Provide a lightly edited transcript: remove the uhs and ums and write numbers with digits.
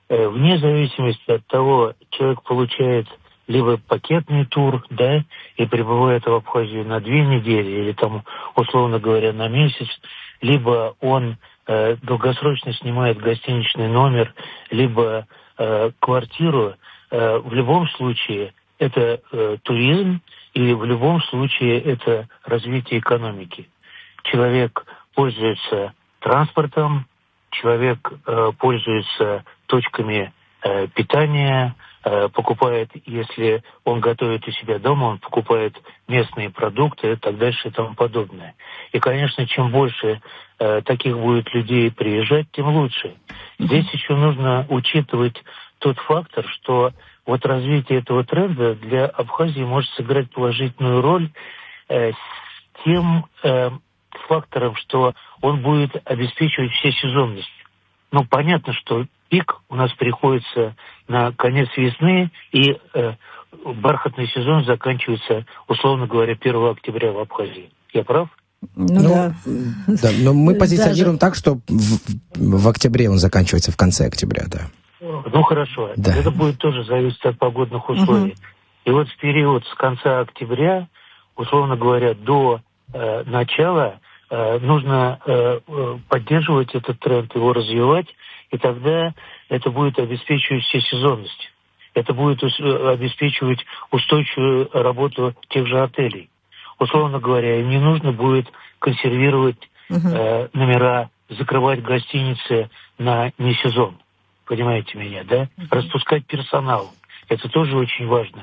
вне зависимости от того, человек получает либо пакетный тур, да, и прибывает в Абхазию на 2 недели или там, условно говоря, на месяц, либо он долгосрочно снимает гостиничный номер, либо квартиру. В любом случае это туризм, и в любом случае это развитие экономики. Человек пользуется транспортом, человек пользуется точками питания, покупает, если он готовит у себя дома, он покупает местные продукты и так дальше и тому подобное. И, конечно, чем больше таких будет людей приезжать, тем лучше. Здесь еще нужно учитывать тот фактор, что вот развитие этого тренда для Абхазии может сыграть положительную роль с тем фактором, что он будет обеспечивать все сезонности. Ну, понятно, что пик у нас приходится на конец весны, и бархатный сезон заканчивается, условно говоря, 1 октября в Абхазии. Я прав? Да, но мы позиционируем так, что в октябре он заканчивается, в конце октября, да. Ну, хорошо. Да. Это будет тоже зависеть от погодных условий. И вот в период с конца октября, условно говоря, до начала нужно поддерживать этот тренд, его развивать, и тогда это будет обеспечивать всесезонность. Это будет обеспечивать устойчивую работу тех же отелей. Условно говоря, им не нужно будет консервировать номера, закрывать гостиницы на несезон. Понимаете меня, да? Распускать персонал. Это тоже очень важно.